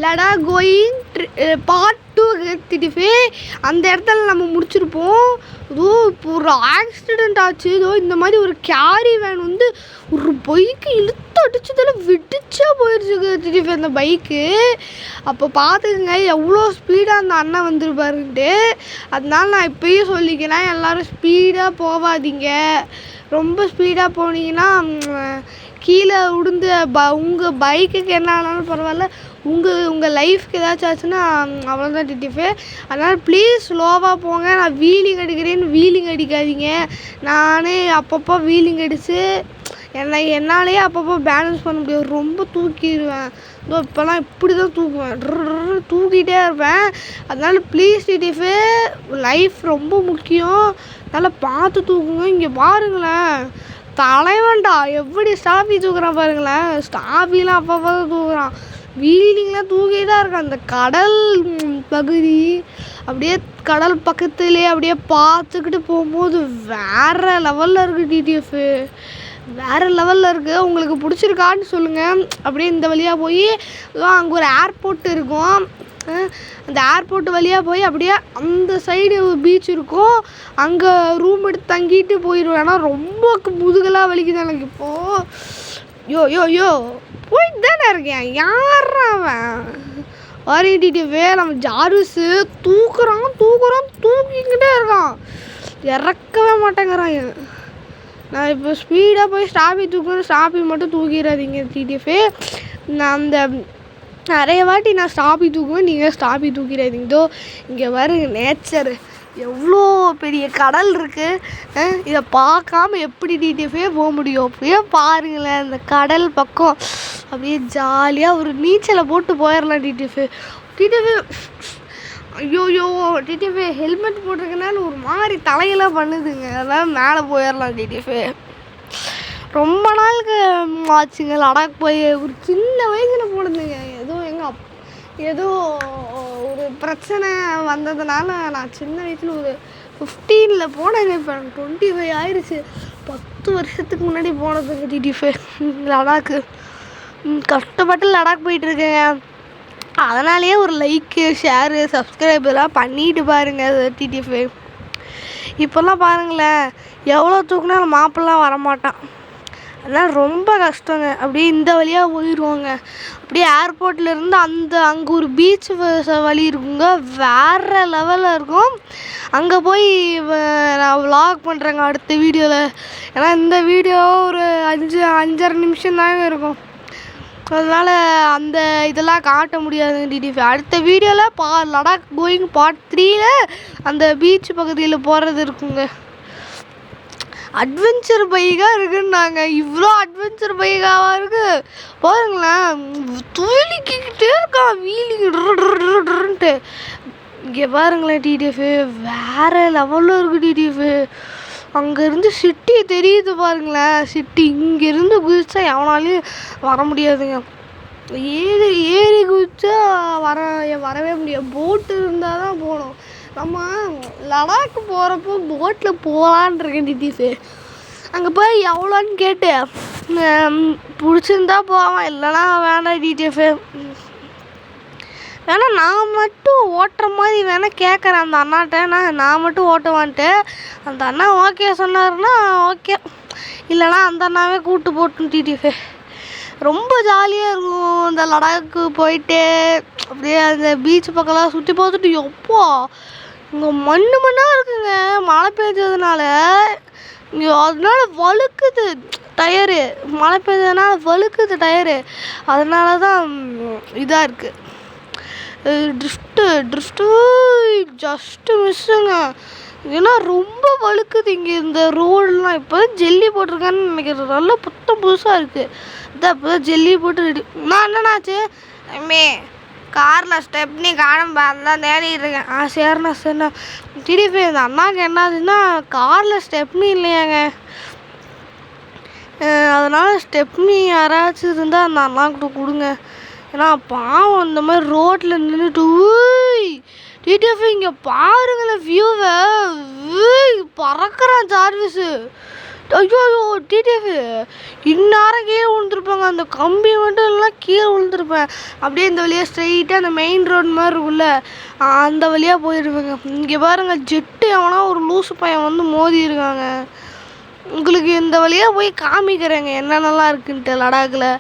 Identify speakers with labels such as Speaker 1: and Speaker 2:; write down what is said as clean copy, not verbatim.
Speaker 1: Ladakh going part 2 திட்டிஃபே அந்த இடத்துல நம்ம முடிச்சிருப்போம். ஏதோ இப்போ ஒரு ஆக்சிடெண்ட் ஆச்சு. ஏதோ இந்த மாதிரி ஒரு கேரி வேன் வந்து ஒரு பைக்கு இழுத்து அடிச்சதில் விடிச்சா போயிடுச்சு திட்டிஃபே அந்த பைக்கு. அப்போ பார்த்துக்குங்க எவ்வளோ ஸ்பீடாக அந்த அண்ணன் வந்துருப்பாருன்ட்டு. அதனால நான் இப்போயும் சொல்லிக்கிறேன், எல்லோரும் ஸ்பீடாக போகாதீங்க. ரொம்ப ஸ்பீடாக போனீங்கன்னா கீழே விழுந்து உங்கள் பைக்குக்கு என்ன ஆனாலும் பரவாயில்ல, உங்கள் லைஃப்க்கு ஏதாச்சும் ஆச்சுன்னா அவ்வளோதான் டிட்டிஃபே. அதனால் ப்ளீஸ் ஸ்லோவாக போங்க. நான் வீலிங் அடிக்கிறேன்னு வீலிங் அடிக்காதீங்க. நானே அப்பப்போ வீலிங் அடித்து என்னாலேயே அப்பப்போ பேலன்ஸ் பண்ண முடியாது, ரொம்ப தூக்கிடுவேன். இப்போல்லாம் இப்படி தான் தூக்குவேன், தூக்கிட்டே இருப்பேன். அதனால் ப்ளீஸ் டிட்டிஃபே, லைஃப் ரொம்ப முக்கியம். நல்லா பார்த்து தூக்குங்க. இங்கே பாருங்களேன், தலைவன்டா எப்படி ஸ்டாபி தூக்குறான் பாருங்களேன். ஸ்டாபிலாம் அப்பப்போ தான் தூக்குறான், வீலிங்லாம் தூக்கிட்டு தான் இருக்கான். அந்த கடல் பகுதி அப்படியே கடல் பக்கத்துலேயே அப்படியே பார்த்துக்கிட்டு போகும்போது வேறு லெவலில் இருக்குது டிடிஎஃப், வேறு லெவலில் இருக்குது. உங்களுக்கு பிடிச்சிருக்கான்னு சொல்லுங்கள். அப்படியே இந்த வழியாக போய் அங்கே ஒரு ஏர்போர்ட் இருக்கும், அந்த ஏர்போர்ட் வழியாக போய் அப்படியே அந்த சைடு பீச் இருக்கும், அங்கே ரூம் எடுத்து தங்கிட்டு போயிடுவேன். ஏன்னா ரொம்ப முதுகெல்லாம் வலிக்குது எனக்கு இப்போது. யோ போயிட்டு தானே இருக்கேன், யாரா அவன் வாரிட்டிவே. நம்ம ஜார்விஸு தூக்கிக்கிட்டே இருக்கான், இறக்கவே மாட்டேங்கிறான். நான் இப்போ ஸ்பீடாக போய் ஸ்டாபி தூக்கணும், ஸ்டாபி மட்டும் தூக்கிடாதீங்க டிடிஎஃபே. நான் அந்த நிறைய வாட்டி நான் ஸ்டாபி தூக்குவேன், நீங்கள் ஸ்டாபி தூக்கிடாதீங்க. இதோ இங்கே பாருங்க நேச்சர், எவ்வளோ பெரிய கடல் இருக்குது. இதை பார்க்காம எப்படி டிடிஎஃபே போக முடியும்? அப்படியே பாருங்களேன், இந்த கடல் பக்கம் அப்படியே ஜாலியாக ஒரு நீச்சலை போட்டு போயிடலாம் டிடிஎஃபே. ஐயோ டிடிஎஃபே ஹெல்மெட் போட்டிருக்கனால ஒரு மாதிரி தலையெல்லாம் பண்ணுதுங்க, அதெல்லாம் மேலே போயிடலாம் டிடிஎஃபே. ரொம்ப நாளுக்கு ஆச்சுங்க லடாக் போய், ஒரு சின்ன வயசில் போனதுங்க. ஏதோ ஒரு பிரச்சனை வந்ததுனால நான் சின்ன வயசில் ஒரு 15 போனேங்க. இப்போ 25 ஆயிடுச்சு, 10 வருஷத்துக்கு முன்னாடி போனதுங்க டிடிஎஃபே லடாக்கு. கஷ்டப்பட்டு லடாக் போயிட்டுருக்கேங்க. அதனாலேயே ஒரு லைக்கு ஷேரு சப்ஸ்கிரைப் எல்லாம் பண்ணிட்டு பாருங்கள் டிடிஎஃபே. இப்போல்லாம் பாருங்களேன், எவ்வளோ தூக்குனாலும் மாப்பிள்ளாம் வரமாட்டான், அதனால் ரொம்ப கஷ்டங்க. அப்படியே இந்த வழியாக போயிடுவோங்க. அப்படியே ஏர்போர்ட்லேருந்து அங்கே ஒரு பீச் வழி இருக்குங்க, வேறு லெவலில் இருக்கும். அங்கே போய் நான் விலாக் பண்ணுறேங்க அடுத்த வீடியோவில். ஏன்னா இந்த வீடியோ ஒரு 5-5.5 நிமிஷம் தாங்க இருக்கும், அதனால் அந்த இதெல்லாம் காட்ட முடியாதுங்க டிடிஎஃப். அடுத்த வீடியோவில் லடாக் கோயிங் பார்ட் 3ல் அந்த பீச் பகுதியில் போகிறது இருக்குங்க. அட்வென்ச்சர் பைக்காக இருக்குன்னாங்க, இவ்வளோ அட்வென்ச்சர் பைக்காவாக இருக்குது பாருங்களேன். துளிக்கிட்டே இருக்கான் வீலிங்ட்டு. இங்கே பாருங்களேன் டிடிஎஃப், வேறு லெவலில் இருக்குது டிடிஎஃப். அங்கேருந்து சிட்டி தெரியுது பாருங்களேன், சிட்டி. இங்கேருந்து குதிச்சா எவனாலையும் வர முடியாதுங்க, ஏறி குதிச்சா வரவே முடியாது. போட்டு இருந்தால் தான் போகணும். நம்ம லடாக்கு போகிறப்போ போட்டில் போகலான் இருக்கேன் டிடிஎஃப். அங்கே போய் எவ்வளோன்னு கேட்டு பிடிச்சிருந்தா போவேன், இல்லைனா வேண்டாம் டிடிஎஃப். வேணால் நான் மட்டும் ஓட்டுற மாதிரி வேணால் கேட்குறேன் அந்த அண்ணாட்ட, நான் மட்டும் ஓட்டுவான்ட்டு. அந்த அண்ணா ஓகே சொன்னார்னா ஓகே, இல்லைனா அந்த அண்ணாவே கூப்பிட்டு போட்டோம் டிடிஎஃப். ரொம்ப ஜாலியாக இருக்கும் இந்த லடாக்கு போயிட்டு. அப்படியே அந்த பீச் பக்கம்லாம் சுற்றி பார்த்துட்டு, எப்போ இங்கே மண்ணாக இருக்குங்க மழை பெஞ்சதுனால. இங்கே அதனால வழுக்குது டயரு, மழை பெஞ்சதுனால வழுக்குது டயரு, அதனால தான் இதாக இருக்குது. ட்ரிஃப்ட்டு ஜஸ்ட்டு மிஸ்ஸுங்க, ஏன்னா ரொம்ப வழுக்குது இங்கே இந்த ரோடெலாம். இப்போ ஜெல்லி போட்டிருக்கான்னு நினைக்கிறேன், நல்லா புதுசாக இருக்குது. இதான் இப்போ தான் ஜெல்லி போட்டு ரெடி. நான் என்னன்னாச்சு காரில் ஸ்டெப்னி காணும் தான் தேடிட்டு இருக்கேன். சரிண்ணா டிடிஎஃப். இந்த அண்ணாக்கு என்னாச்சுன்னா காரில் ஸ்டெப்னி இல்லையாங்க, அதனால் ஸ்டெப்னி யாராச்சும் இருந்தால் அந்த அண்ணாக்கிட்ட கொடுங்க. ஏன்னா பாவம் இந்த மாதிரி ரோட்டில் நின்றுட்டு. டிடிஎஃப் இங்கே பாருங்களேன் வியூவை, பறக்கிறான் ஜார்விஸு. ஐயோ ஐயோ டிடிஎஃப் இந்நேரம் கீழே விழுந்துருப்பாங்க. அந்த கம்பி மட்டும் எல்லாம் கீழே விழுந்துருப்பேன். அப்படியே இந்த வழியாக ஸ்ட்ரெயிட்டாக அந்த மெயின் ரோடு மாதிரி இருக்குல்ல, அந்த வழியாக போயிடுவேங்க. இங்கே பாருங்க, ஜெட்டு எவனா ஒரு லூசு பையன் வந்து மோதி இருக்காங்க. உங்களுக்கு இந்த வழியாக போய் காமிக்கிறேங்க என்னென்னலாம் இருக்குன்ட்டு லடாக்கில்.